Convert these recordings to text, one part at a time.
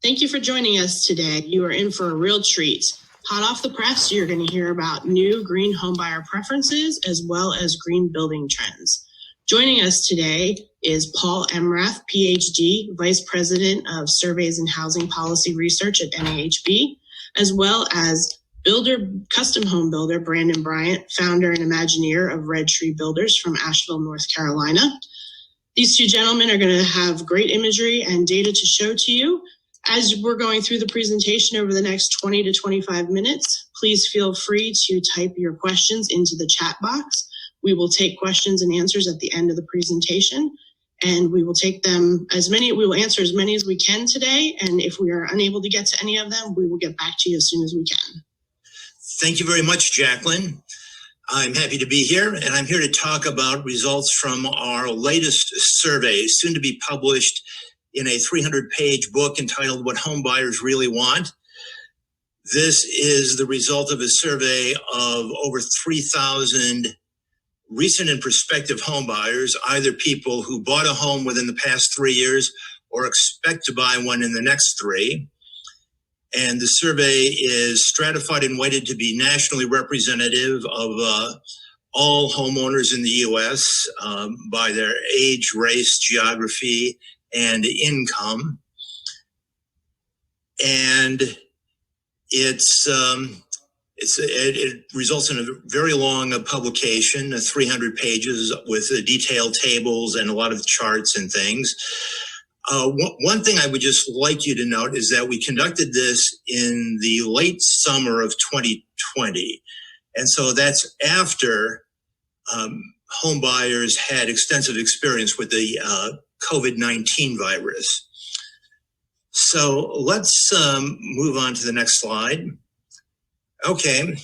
Thank you for joining us today. You are in for a real treat. Hot off the press, you're going to hear about new green homebuyer preferences as well as green building trends. Joining us today is Paul Emrath, PhD, Vice President of Surveys and Housing Policy Research at NAHB, as well as custom home builder Brandon Bryant, founder and Imagineer of Red Tree Builders from Asheville, North Carolina. These two gentlemen are going to have great imagery and data to show to you. As we're going through the presentation over the next 20 to 25 minutes, please feel free to type your questions into the chat box. We will take questions and answers at the end of the presentation, and we will answer as many as we can today. And if we are unable to get to any of them, we will get back to you as soon as we can. Thank you very much, Jacqueline. I'm happy to be here, and I'm here to talk about results from our latest survey, soon to be published in a 300-page book entitled What Home Buyers Really Want. This is the result of a survey of over 3,000 recent and prospective home buyers, either people who bought a home within the past 3 years or expect to buy one in the next 3. And the survey is stratified and weighted to be nationally representative of all homeowners in the U.S. By their age, race, geography, and income. And it results in a very long publication, 300 pages with detailed tables and a lot of charts and things. One thing I would just like you to note is that we conducted this in the late summer of 2020. And so that's after home buyers had extensive experience with the COVID-19 virus. So let's move on to the next slide. Okay.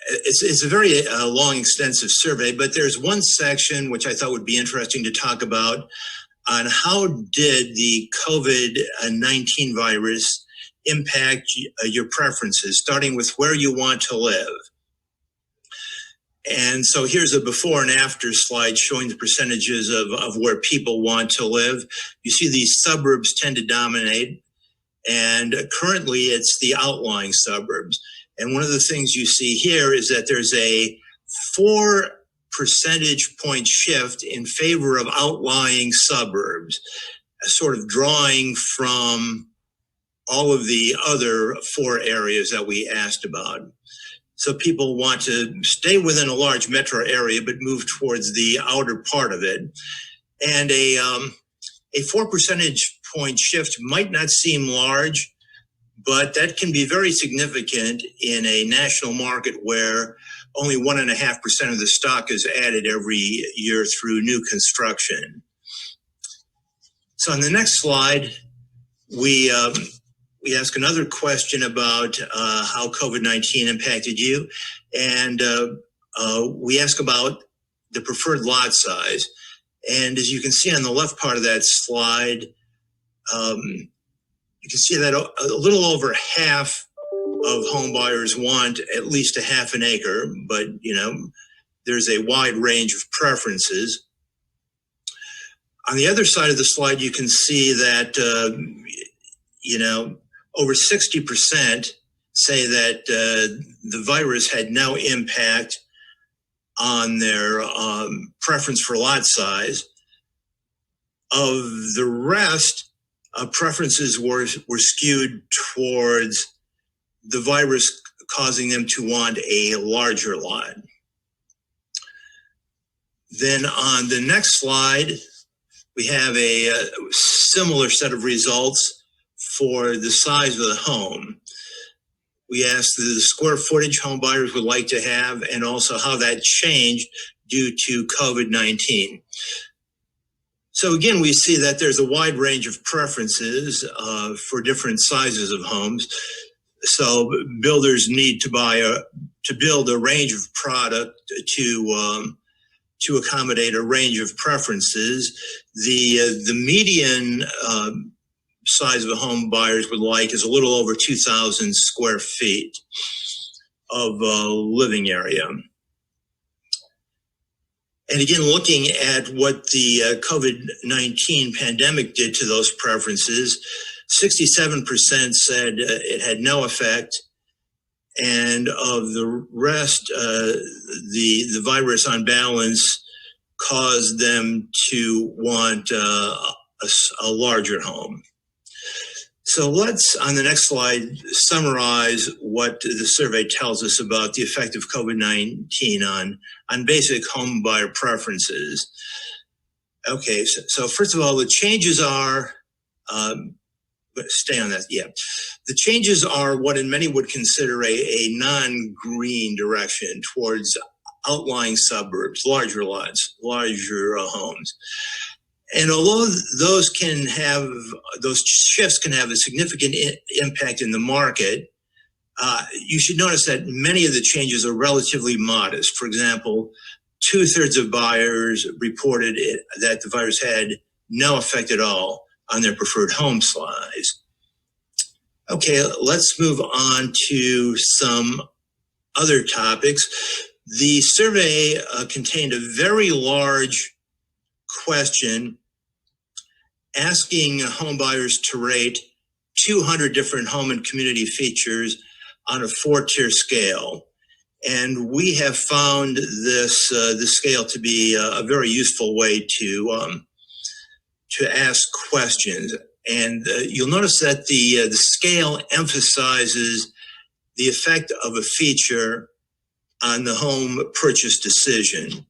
It's a very long, extensive survey, but there's one section which I thought would be interesting to talk about on how did the COVID-19 virus impact your preferences, starting with where you want to live. And so here's a before and after slide showing the percentages of where people want to live. You see these suburbs tend to dominate, and currently it's the outlying suburbs. And one of the things you see here is that there's a 4 percentage point shift in favor of outlying suburbs, sort of drawing from all of the other 4 areas that we asked about. So people want to stay within a large metro area, but move towards the outer part of it. And a 4 percentage point shift might not seem large, but that can be very significant in a national market where only 1.5% of the stock is added every year through new construction. So on the next slide, we ask another question about how COVID-19 impacted you. And we ask about the preferred lot size. And as you can see on the left part of that slide, you can see that a little over half of home buyers want at least a half an acre, but there's a wide range of preferences. On the other side of the slide, you can see that over 60% say that the virus had no impact on their preference for lot size. Of the rest, preferences were skewed towards the virus causing them to want a larger lot. Then on the next slide, we have a similar set of results for the size of the home. We asked the square footage home buyers would like to have and also how that changed due to COVID-19. So again, we see that there's a wide range of preferences for different sizes of homes. So builders need to build a range of product to accommodate a range of preferences. The median size of a home buyers would like is a little over 2,000 square feet of living area. And again, looking at what the COVID-19 pandemic did to those preferences, 67% said it had no effect. And of the rest, the virus on balance caused them to want a larger home. So let's, on the next slide, summarize what the survey tells us about the effect of COVID-19 on basic home buyer preferences. Okay, so first of all, the changes are, stay on that, yeah. The changes are what in many would consider a non-green direction towards outlying suburbs, larger lots, larger homes. And although those shifts can have a significant impact in the market, you should notice that many of the changes are relatively modest. For example, 2/3 of buyers reported that the virus had no effect at all on their preferred home size. Okay, let's move on to some other topics. The survey contained a very large question asking home buyers to rate 200 different home and community features on a 4-tier scale. And we have found this scale to be a very useful way to ask questions. And you'll notice that the scale emphasizes the effect of a feature on the home purchase decision.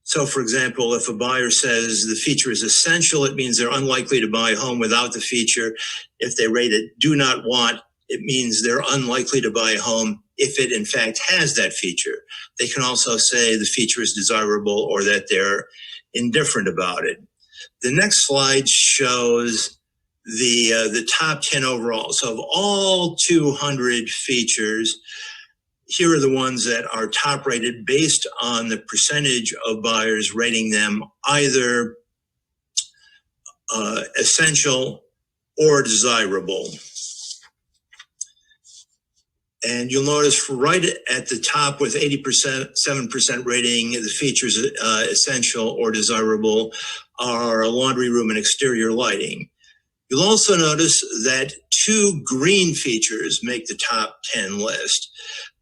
So, for example, if a buyer says the feature is essential, it means they're unlikely to buy a home without the feature. If they rate it do not want, it means they're unlikely to buy a home if it in fact has that feature. They can also say the feature is desirable or that they're indifferent about it. The next slide shows the top 10 overall. So of all 200 features, here are the ones that are top rated based on the percentage of buyers rating them either essential or desirable. And you'll notice right at the top with 7% rating the features essential or desirable are laundry room and exterior lighting. You'll also notice that 2 green features make the top 10 list.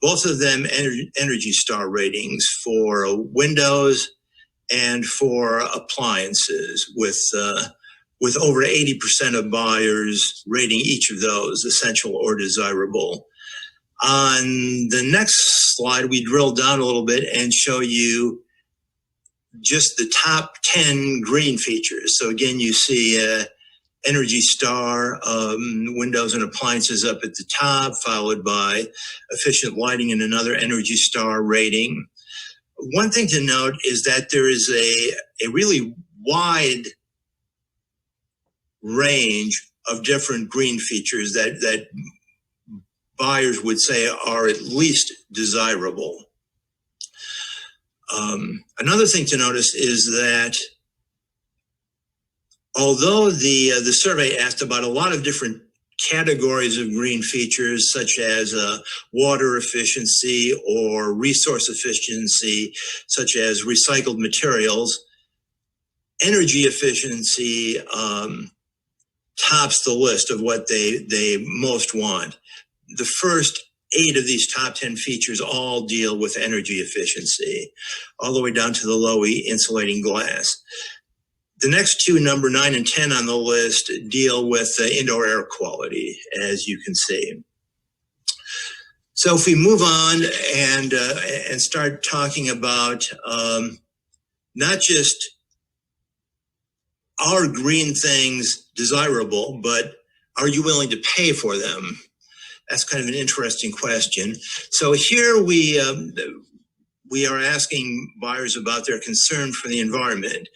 Both of them Energy Star ratings for windows and for appliances, with over 80% of buyers rating each of those essential or desirable. On the next slide, we drill down a little bit and show you just the top 10 green features. So again, you see Energy Star, windows and appliances up at the top, followed by efficient lighting and another Energy Star rating. One thing to note is that there is a really wide range of different green features that buyers would say are at least desirable. Another thing to notice is that although the survey asked about a lot of different categories of green features, such as water efficiency or resource efficiency, such as recycled materials, energy efficiency tops the list of what they most want. The first 8 of these top 10 features all deal with energy efficiency, all the way down to the low E insulating glass. The next 2, number 9 and 10 on the list, deal with indoor air quality, as you can see. So if we move on and start talking about not just are green things desirable, but are you willing to pay for them? That's kind of an interesting question. So here we are asking buyers about their concern for the environment.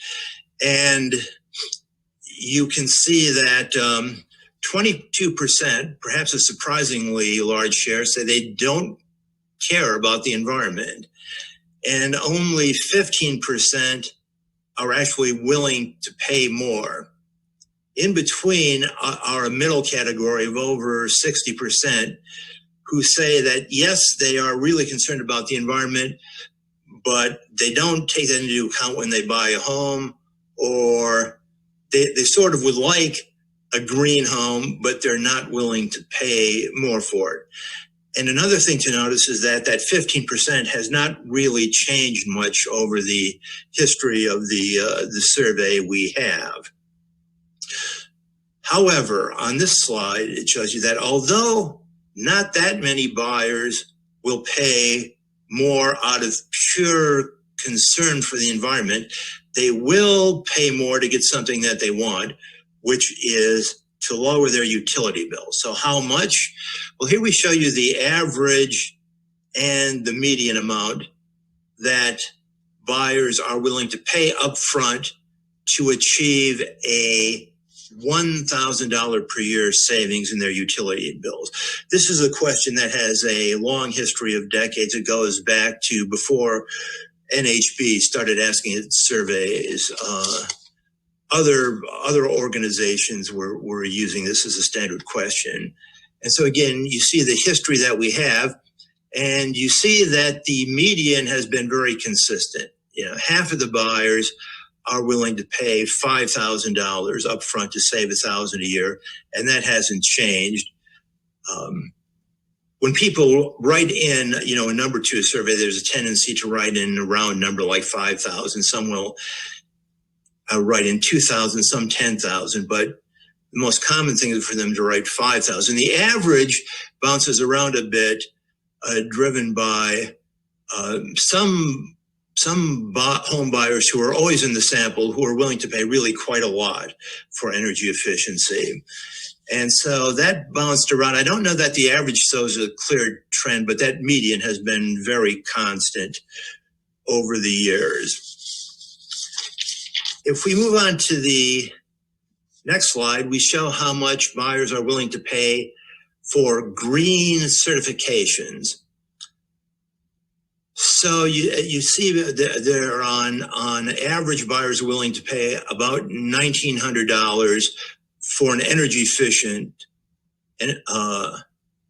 And you can see that 22%, perhaps a surprisingly large share, say they don't care about the environment. And only 15% are actually willing to pay more. In between are a middle category of over 60% who say that, yes, they are really concerned about the environment, but they don't take that into account when they buy a home, or they sort of would like a green home, but they're not willing to pay more for it. And another thing to notice is that 15% has not really changed much over the history of the survey we have. However, on this slide, it shows you that although not that many buyers will pay more out of pure concern for the environment, they will pay more to get something that they want, which is to lower their utility bill. So how much? Well, here we show you the average and the median amount that buyers are willing to pay up front to achieve a $1,000 per year savings in their utility bills. This is a question that has a long history of decades. It goes back to before NHB started asking its surveys. Other organizations were using this as a standard question. And so again, you see the history that we have, and you see that the median has been very consistent. Half of the buyers are willing to pay $5,000 up front to save $1,000 a year, and that hasn't changed. When people write in, a number to a survey, there's a tendency to write in a round number like 5,000. Some will write in 2,000, some 10,000, but the most common thing is for them to write 5,000. The average bounces around a bit, driven by some home buyers who are always in the sample who are willing to pay really quite a lot for energy efficiency. And so that bounced around. I don't know that the average shows a clear trend, but that median has been very constant over the years. If we move on to the next slide, we show how much buyers are willing to pay for green certifications. So you see that they're on average, buyers are willing to pay about $1,900 for an energy efficient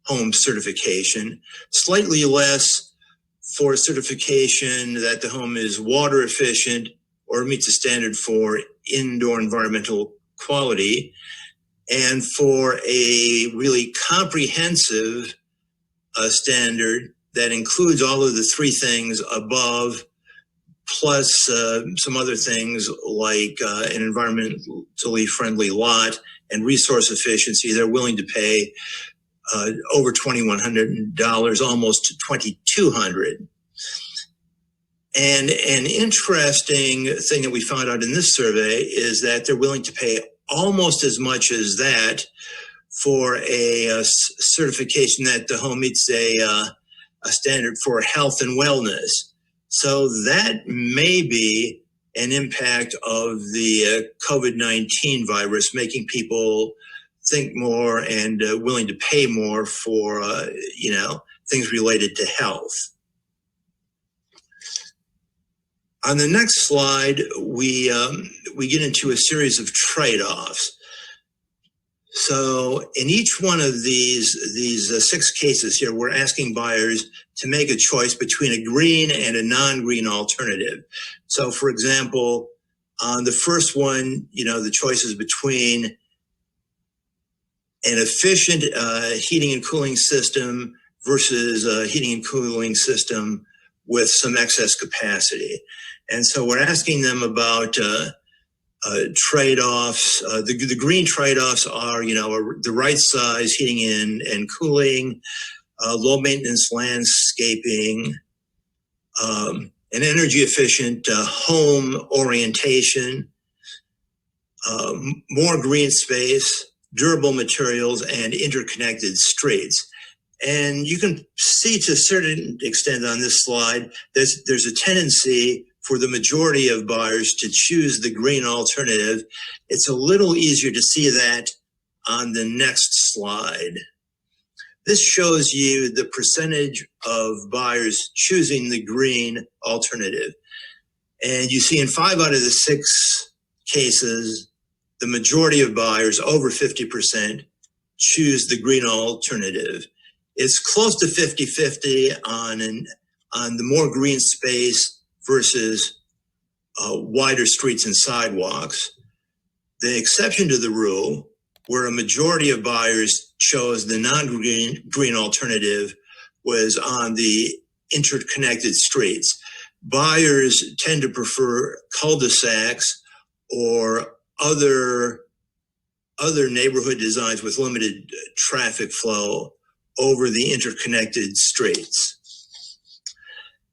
home certification, slightly less for a certification that the home is water efficient or meets a standard for indoor environmental quality, and for a really comprehensive standard that includes all of the three things above, plus some other things like an environmentally friendly lot and resource efficiency. They're willing to pay over $2,100, almost $2,200. And an interesting thing that we found out in this survey is that they're willing to pay almost as much as that for a certification that the home meets a standard for health and wellness. So that may be an impact of the COVID-19 virus, making people think more and willing to pay more for, things related to health. On the next slide, we get into a series of trade-offs. So in each one of these 6 cases here, we're asking buyers to make a choice between a green and a non-green alternative. So for example, on the first one, the choice is between an efficient heating and cooling system versus a heating and cooling system with some excess capacity. And so we're asking them about trade-offs. The green trade-offs are, the right size heating and cooling, low maintenance landscaping, an energy efficient home orientation, more green space, durable materials, and interconnected streets. And you can see to a certain extent on this slide, there's a tendency for the majority of buyers to choose the green alternative. It's a little easier to see that on the next slide. This shows you the percentage of buyers choosing the green alternative. And you see in 5 out of the 6 cases, the majority of buyers, over 50%, choose the green alternative. It's close to 50-50 on the more green space versus wider streets and sidewalks. The exception to the rule, where a majority of buyers chose the non-green alternative, was on the interconnected streets. Buyers tend to prefer cul-de-sacs or other neighborhood designs with limited traffic flow over the interconnected streets.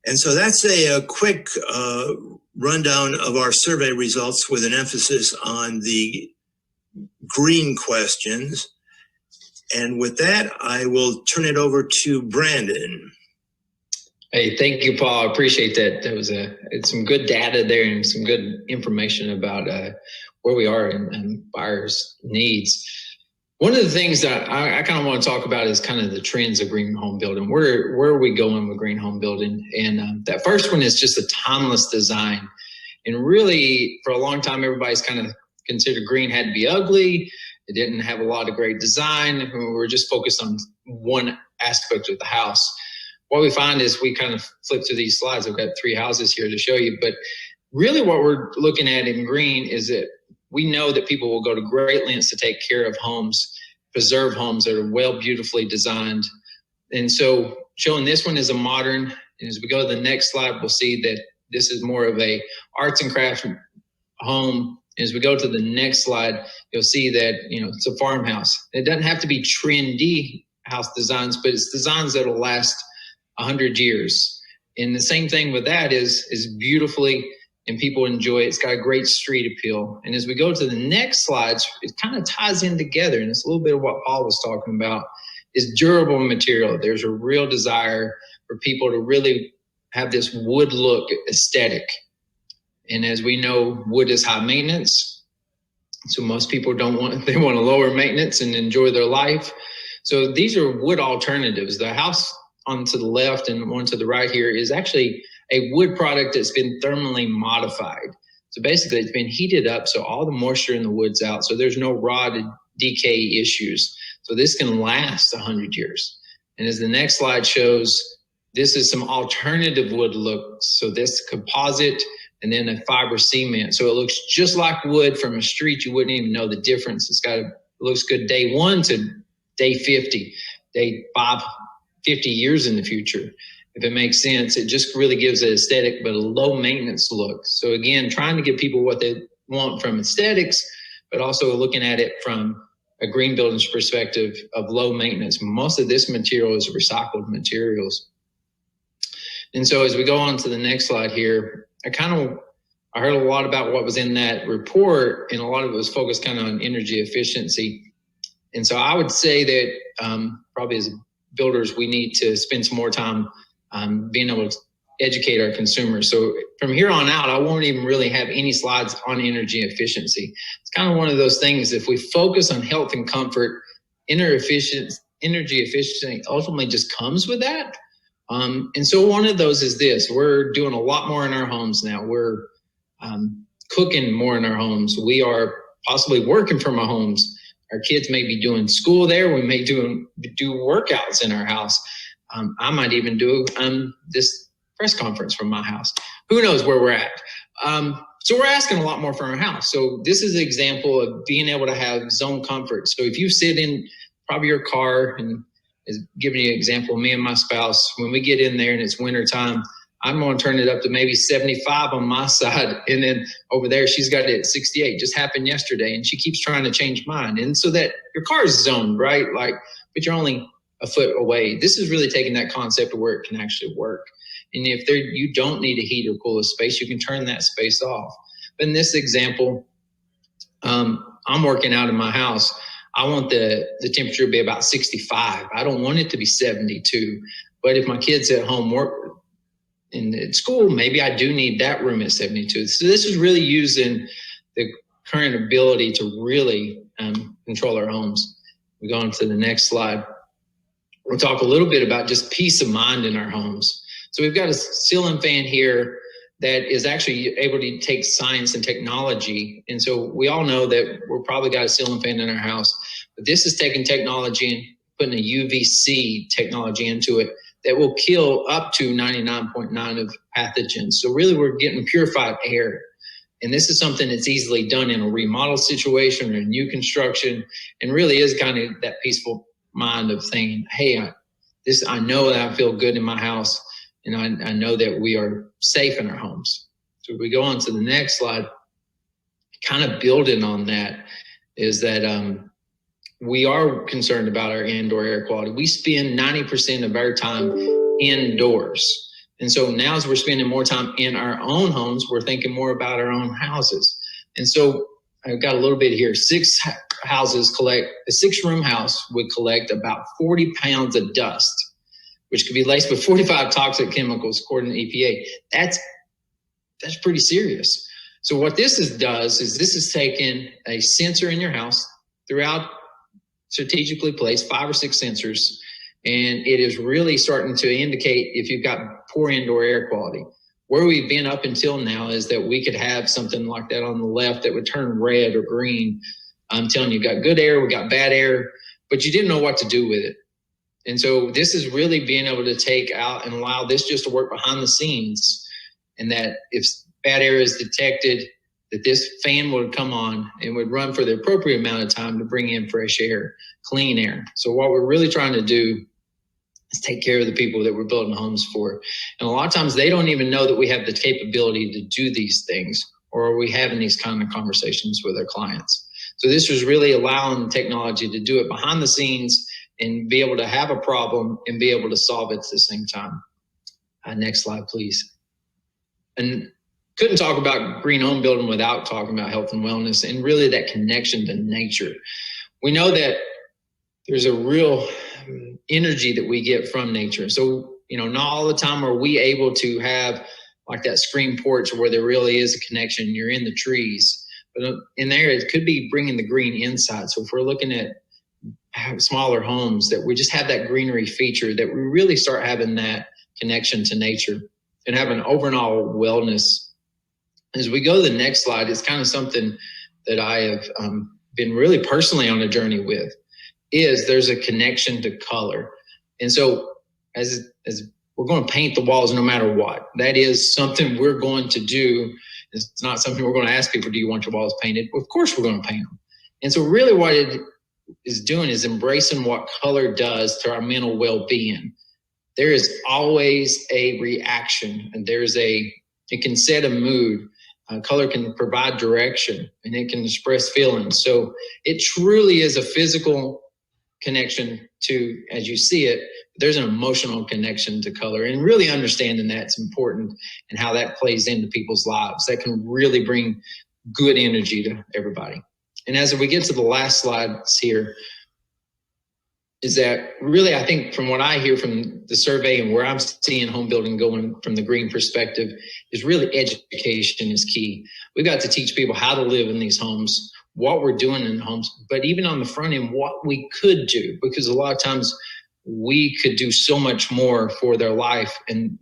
And so that's a quick rundown of our survey results with an emphasis on the green questions. And with that, I will turn it over to Brandon. Hey, thank you, Paul. I appreciate that. That was it's some good data there and some good information about where we are and buyers' needs. One of the things that I kind of want to talk about is kind of the trends of green home building. Where are we going with green home building? And that first one is just a timeless design. And really, for a long time, everybody's kind of considered green had to be ugly. It didn't have a lot of great design. We were just focused on one aspect of the house. What we find is we kind of flip through these slides. I've got 3 houses here to show you. But really what we're looking at in green is that we know that people will go to great lengths to take care of homes, preserve homes that are well, beautifully designed. And so showing this one is a modern, and as we go to the next slide, we'll see that this is more of a arts and crafts home. As we go to the next slide, you'll see that, it's a farmhouse. It doesn't have to be trendy house designs, but it's designs that'll last 100 years. And the same thing with that is beautifully, and people enjoy it. It's got a great street appeal. And as we go to the next slides, it kind of ties in together. And it's a little bit of what Paul was talking about, is durable material. There's a real desire for people to really have this wood look aesthetic. And as we know, wood is high maintenance. So most people they want to lower maintenance and enjoy their life. So these are wood alternatives. The house on to the left and one to the right here is actually a wood product that's been thermally modified. So basically it's been heated up so all the moisture in the wood's out, so there's no rot and decay issues. So this can last 100 years. And as the next slide shows, this is some alternative wood looks. So this composite and then a fiber cement. So it looks just like wood from a street. You wouldn't even know the difference. It looks good day 1 to day 50, day 5, 50 years in the future. If it makes sense, it just really gives an aesthetic, but a low maintenance look. So again, trying to give people what they want from aesthetics, but also looking at it from a green building's perspective of low maintenance. Most of this material is recycled materials. And so as we go on to the next slide here, I heard a lot about what was in that report, and a lot of it was focused kind of on energy efficiency. And so I would say that probably as builders, we need to spend some more time being able to educate our consumers. So from here on out, I won't even really have any slides on energy efficiency. It's kind of one of those things, if we focus on health and comfort, energy efficiency ultimately just comes with that. And so one of those is this: we're doing a lot more in our homes now. We're cooking more in our homes. We are possibly working from our homes. Our kids may be doing school there. We may do workouts in our house. I might even do this press conference from my house. Who knows where we're at? So we're asking a lot more from our house. So this is an example of being able to have zone comfort. So if you sit in probably your car, and is giving you an example, me and my spouse, when we get in there and it's winter time, I'm going to turn it up to maybe 75 on my side. And then over there, she's got it at 68. Just happened yesterday. And she keeps trying to change mine. And so that your car is zoned, right? But you're only a foot away. This is really taking that concept of where it can actually work. And if you don't need a heat or cooler space, you can turn that space off. But in this example, I'm working out in my house. I want the temperature to be about 65. I don't want it to be 72. But if my kid's at home at school, maybe I do need that room at 72. So this is really using the current ability to really control our homes. We go on to the next slide. We'll talk a little bit about just peace of mind in our homes. So we've got a ceiling fan here that is actually able to take science and technology. And so we all know that we're probably got a ceiling fan in our house, but this is taking technology and putting a UVC technology into it that will kill up to 99.9% of pathogens. So really we're getting purified air. And this is something that's easily done in a remodel situation or a new construction, and really is kind of that peaceful mind of saying, hey, I know that I feel good in my house, and I know that we are safe in our homes. So if we go on to the next slide, kind of building on that is that we are concerned about our indoor air quality. We spend 90% of our time indoors. And so now as we're spending more time in our own homes, we're thinking more about our own houses. And so I've got a little bit here. 6 houses collect, a 6-room house would collect about 40 pounds of dust, which could be laced with 45 toxic chemicals, according to EPA. That's pretty serious. So what this does is this is taking a sensor in your house throughout, strategically placed 5 or 6 sensors, and it is really starting to indicate if you've got poor indoor air quality. Where we've been up until now is that we could have something like that on the left that would turn red or green. I'm telling you, got good air, we got bad air, but you didn't know what to do with it. And so this is really being able to take out and allow this just to work behind the scenes, and that if bad air is detected, that this fan would come on and would run for the appropriate amount of time to bring in fresh air, clean air. So what we're really trying to do is take care of the people that we're building homes for. And a lot of times they don't even know that we have the capability to do these things, or are we having these kind of conversations with our clients. So this was really allowing technology to do it behind the scenes and be able to have a problem and be able to solve it at the same time. Next slide, please. And couldn't talk about green home building without talking about health and wellness and really that connection to nature. We know that there's a real energy that we get from nature. So, not all the time are we able to have like that screen porch where there really is a connection. You're in the trees, but in there, it could be bringing the green inside. So if we're looking at smaller homes, that we just have that greenery feature, that we really start having that connection to nature and have an overall wellness. As we go to the next slide, it's kind of something that I have been really personally on a journey with, is there's a connection to color. And so as we're going to paint the walls no matter what, that is something we're going to do. It's not something we're going to ask people, do you want your walls painted? Of course we're going to paint them. And so really what it is doing is embracing what color does to our mental well-being. There is always a reaction, and it can set a mood. Color can provide direction, and it can express feelings. So it truly is a physical connection to, as you see it, there's an emotional connection to color, and really understanding that's important and how that plays into people's lives. That can really bring good energy to everybody. And as we get to the last slides here, is that really, I think from what I hear from the survey and where I'm seeing home building going from the green perspective, is really education is key. We've got to teach people how to live in these homes, what we're doing in the homes, but even on the front end, what we could do, because a lot of times we could do so much more for their life. And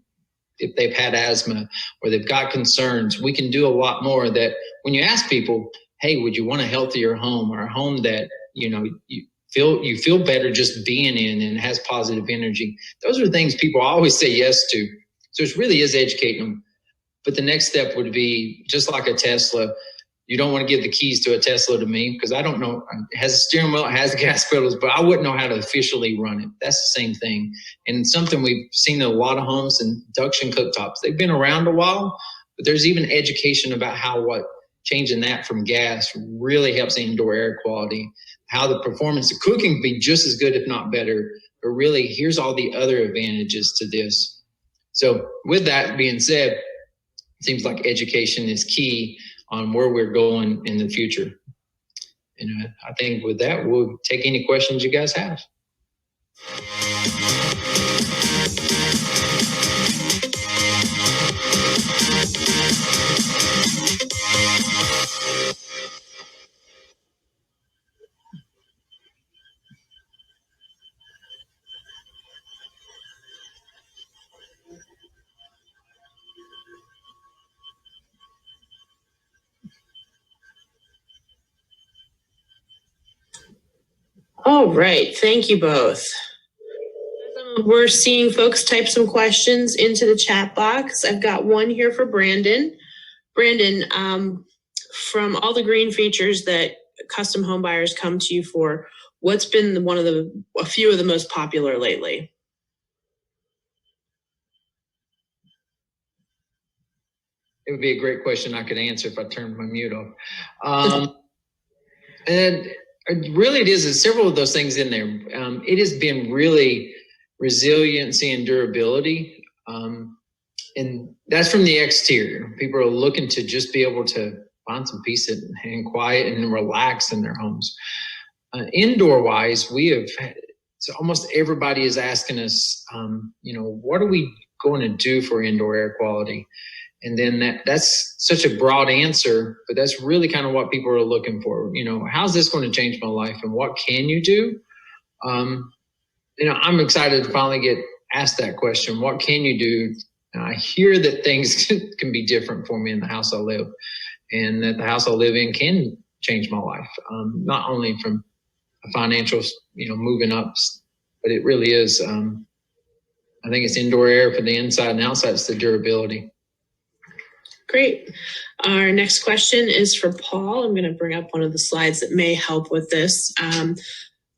if they've had asthma or they've got concerns, we can do a lot more. That when you ask people, hey, would you want a healthier home, or a home that, you feel better just being in and has positive energy? Those are things people always say yes to. So it really is educating them. But the next step would be, just like a Tesla, you don't want to give the keys to a Tesla to me, because I don't know. It has a steering wheel, it has gas pedals, but I wouldn't know how to officially run it. That's the same thing. And something we've seen in a lot of homes, induction cooktops. They've been around a while, but there's even education about changing that from gas really helps indoor air quality, how the performance of cooking can be just as good, if not better. But really, here's all the other advantages to this. So with that being said, it seems like education is key on where we're going in the future. And I think with that, we'll take any questions you guys have. All right. Thank you both. As I'm We're seeing folks type some questions into the chat box. I've got one here for Brandon. Brandon, from all the green features that custom home buyers come to you for, what's been a few of the most popular lately? It would be a great question I could answer if I turned my mute off. And really, it is several of those things in there. It has been really resiliency and durability. And that's from the exterior. People are looking to just be able to find some peace and quiet and relax in their homes. Indoor wise, so almost everybody is asking us, what are we going to do for indoor air quality? And then that's such a broad answer, but that's really kind of what people are looking for. How's this going to change my life and what can you do? I'm excited to finally get asked that question. What can you do? And I hear that things can be different for me in the house I live, and that the house I live in can change my life. Not only from a financial, moving up, but it really is. I think it's indoor air for the inside and outside. It's the durability. Great. Our next question is for Paul. I'm going to bring up one of the slides that may help with this.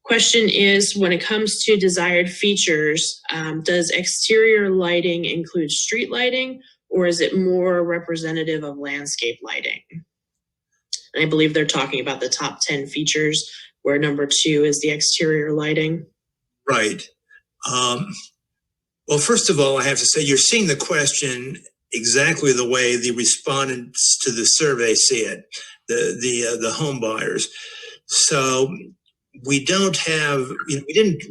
Question is, when it comes to desired features, does exterior lighting include street lighting, or is it more representative of landscape lighting? And I believe they're talking about the top 10 features, where number 2 is the exterior lighting. Right. Well, first of all, I have to say you're seeing the question exactly the way the respondents to the survey see it, the home buyers. So we don't have, we didn't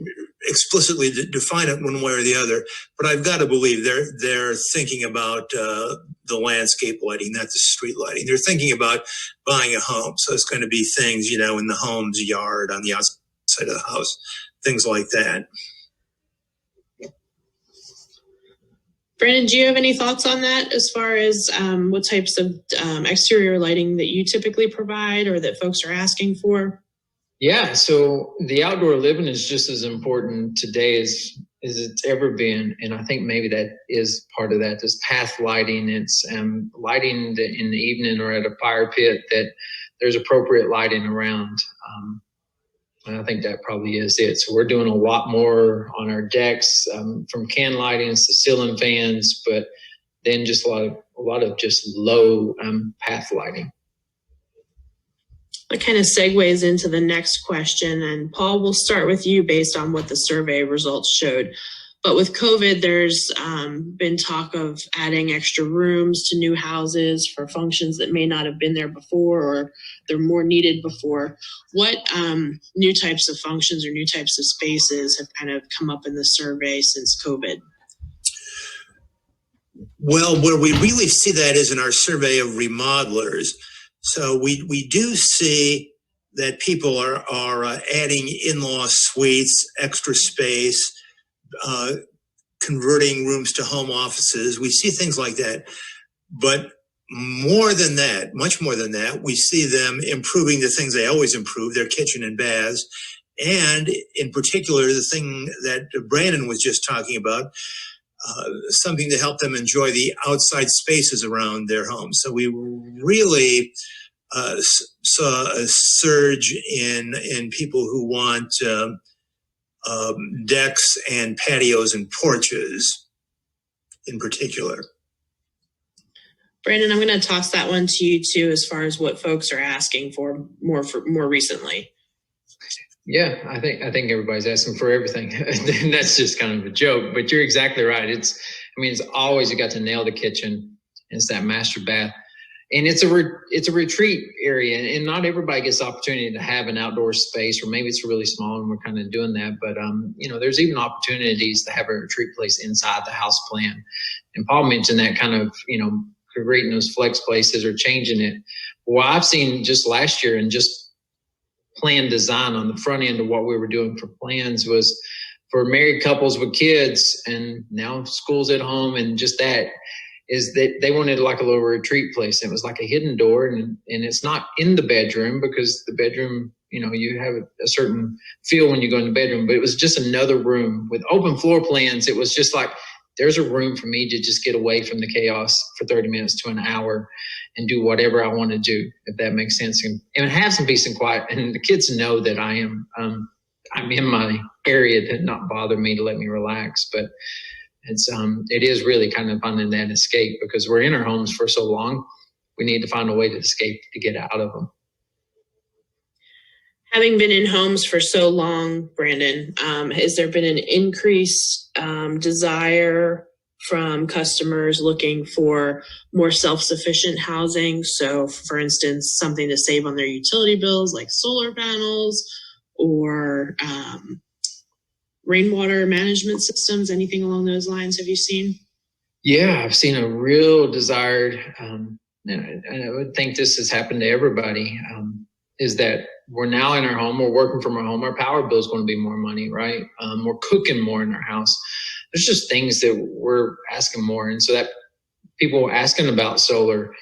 explicitly define it one way or the other, but I've got to believe they're thinking about the landscape lighting, not the street lighting. They're thinking about buying a home. So it's going to be things, in the home's yard, on the outside of the house, things like that. Brandon, do you have any thoughts on that as far as what types of exterior lighting that you typically provide or that folks are asking for? Yeah, so the outdoor living is just as important today as it's ever been. And I think maybe that is part of that. This path lighting, it's lighting in the evening or at a fire pit, that there's appropriate lighting around. And I think that probably is it. So we're doing a lot more on our decks, from can lightings to ceiling fans, but then just a lot of just low path lighting. That kind of segues into the next question. And Paul, we'll start with you based on what the survey results showed. But with COVID, there's been talk of adding extra rooms to new houses for functions that may not have been there before, or they're more needed before. What new types of functions or new types of spaces have kind of come up in the survey since COVID? Well, where we really see that is in our survey of remodelers. So we do see that people are adding in-law suites, extra space, converting rooms to home offices. We see things like that. But more than that, much more than that, we see them improving the things they always improve, their kitchen and baths. And in particular, the thing that Brandon was just talking about, something to help them enjoy the outside spaces around their home. So we really saw a surge in people who want decks and patios and porches in particular. Brandon, I'm going to toss that one to you too, as far as what folks are asking for more recently. Yeah, I think everybody's asking for everything. That's just kind of a joke, but you're exactly right. It's always, you got to nail the kitchen. It's that master bath, and it's a retreat area, and not everybody gets the opportunity to have an outdoor space, or maybe it's really small and we're kind of doing that. But there's even opportunities to have a retreat place inside the house plan. And Paul mentioned that kind of, creating those flex places or changing it. Well, I've seen just last year, and just plan design on the front end of what we were doing for plans was for married couples with kids, and now school's at home, and just that is that they wanted like a little retreat place. It was like a hidden door, and it's not in the bedroom, because the bedroom, you have a certain feel when you go in the bedroom, but it was just another room with open floor plans. It was just like, there's a room for me to just get away from the chaos for 30 minutes to an hour and do whatever I want to do, if that makes sense, and have some peace and quiet. And the kids know that I'm in my area to not bother me, to let me relax. But it is really kind of finding that escape, because we're in our homes for so long. We need to find a way to escape, to get out of them. Having been in homes for so long, Brandon, has there been an increased desire from customers looking for more self-sufficient housing? So, for instance, something to save on their utility bills, like solar panels or rainwater management systems, anything along those lines have you seen? Yeah, I've seen a real desired, and I would think this has happened to everybody, is that we're now in our home, we're working from our home, our power bill is going to be more money, right? We're cooking more in our house. There's just things that we're asking more. And so that people are asking about solar,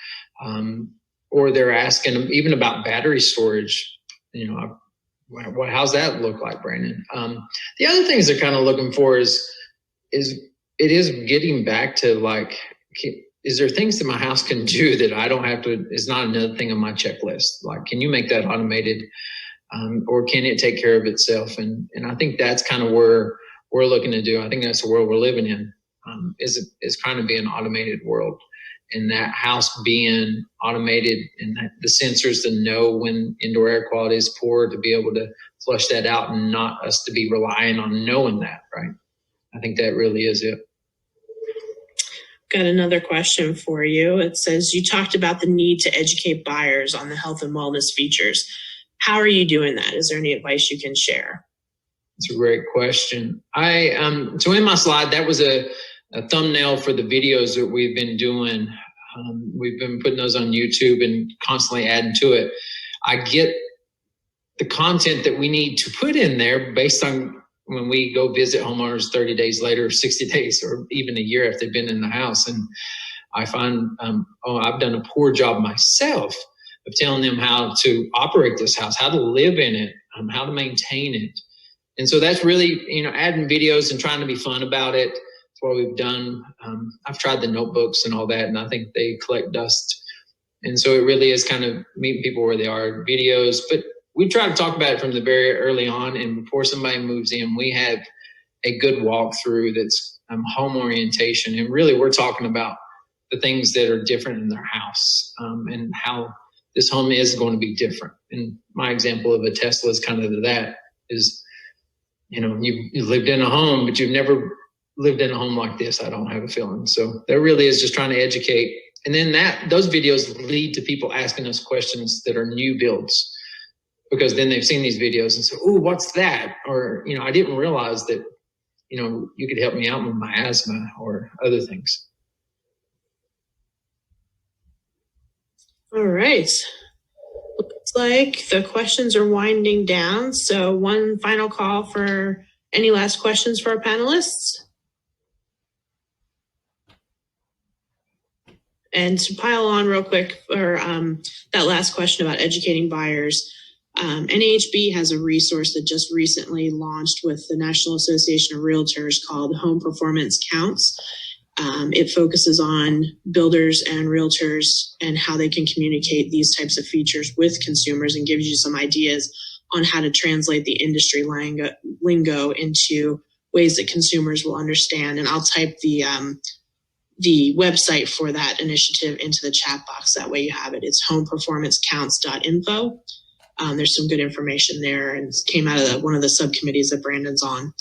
or they're asking even about battery storage. How's that look like, Brandon? The other things they're kind of looking for is it is getting back to like, is there things that my house can do that I don't have to, is not another thing on my checklist? Like, can you make that automated, or can it take care of itself? And I think that's kind of where we're looking to do. I think that's the world we're living in, is trying to be an automated world. And that house being automated, and the sensors to know when indoor air quality is poor, to be able to flush that out, and not us to be relying on knowing that, right? I think that really is it. Got another question for you. It says, you talked about the need to educate buyers on the health and wellness features. How are you doing that? Is there any advice you can share? It's a great question. So in my slide, that was a thumbnail for the videos that we've been doing. We've been putting those on YouTube and constantly adding to it. I get the content that we need to put in there based on when we go visit homeowners 30 days later, 60 days, or even a year if they've been in the house. And I find, I've done a poor job myself of telling them how to operate this house, how to live in it, how to maintain it. And so that's really, adding videos and trying to be fun about it. That's what we've done. I've tried the notebooks and all that, and I think they collect dust. And so it really is kind of meeting people where they are, videos. But we try to talk about it from the very early on, and before somebody moves in, we have a good walkthrough that's home orientation. And really, we're talking about the things that are different in their house, and how this home is going to be different. And my example of a Tesla is kind of that is, you've lived in a home, but you've never lived in a home like this, I don't have a feeling. So that really is just trying to educate. And then those videos lead to people asking us questions that are new builds, because then they've seen these videos and say, oh, what's that? Or, I didn't realize that, you could help me out with my asthma or other things. All right. Looks like the questions are winding down. So one final call for any last questions for our panelists. And to pile on real quick for that last question about educating buyers, NAHB has a resource that just recently launched with the National Association of Realtors called Home Performance Counts. It focuses on builders and realtors and how they can communicate these types of features with consumers, and gives you some ideas on how to translate the industry lingo into ways that consumers will understand. And I'll type the website for that initiative into the chat box. That way you have it. It's homeperformancecounts.info. There's some good information there, and came out of one of the subcommittees that Brandon's on.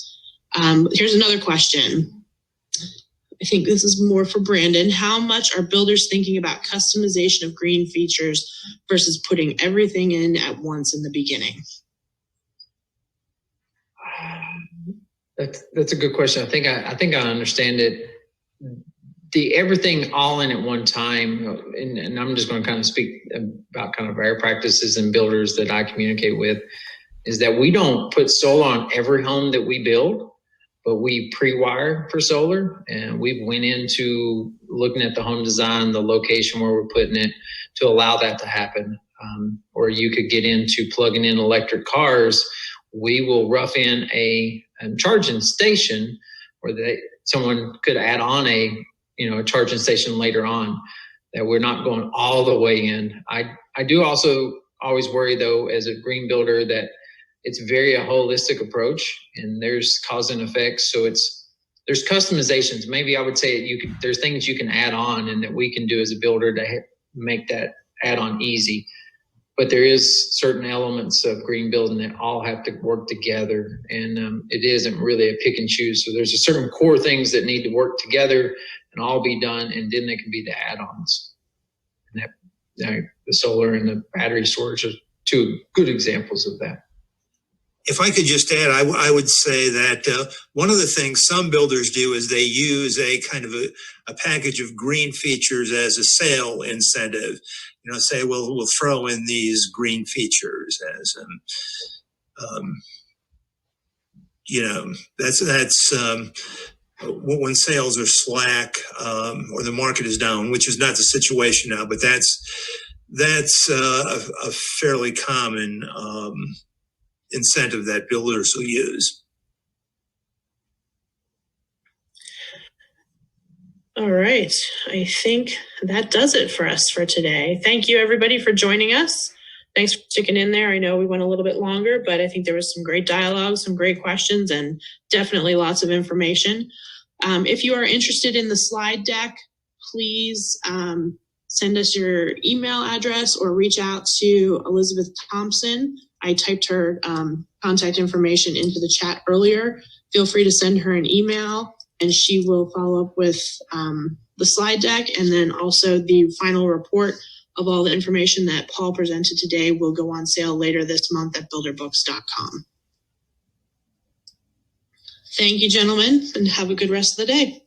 Here's another question. I think this is more for Brandon. How much are builders thinking about customization of green features versus putting everything in at once in the beginning? That's a good question. I think I understand it. The everything all in at one time, and I'm just going to kind of speak about kind of our practices and builders that I communicate with, is that we don't put solar on every home that we build, but we pre-wire for solar, and we've went into looking at the home design, the location where we're putting it, to allow that to happen. or you could get into plugging in electric cars. We will rough in a charging station where someone could add on a charging station later on, that we're not going all the way in. I do also always worry, though, as a green builder, that it's very a holistic approach, and there's cause and effects. So there's customizations. Maybe I would say there's things you can add on and that we can do as a builder to make that add-on easy. But there is certain elements of green building that all have to work together, and it isn't really a pick and choose. So there's a certain core things that need to work together and all be done, and then they can be the add-ons. And that the solar and the battery storage are two good examples of that. If I could just add, I would say that one of the things some builders do is they use a kind of a package of green features as a sale incentive. Say we'll throw in these green features as that's when sales are slack or the market is down, which is not the situation now, but that's a fairly common incentive that builders will use. All right. I think that does it for us for today. Thank you, everybody, for joining us. Thanks for sticking in there. I know we went a little bit longer, but I think there was some great dialogue, some great questions, and definitely lots of information. If you are interested in the slide deck, please send us your email address or reach out to Elizabeth Thompson. I typed her contact information into the chat earlier. Feel free to send her an email, and she will follow up with the slide deck, and then also the final report of all the information that Paul presented today will go on sale later this month at builderbooks.com. Thank you, gentlemen, and have a good rest of the day.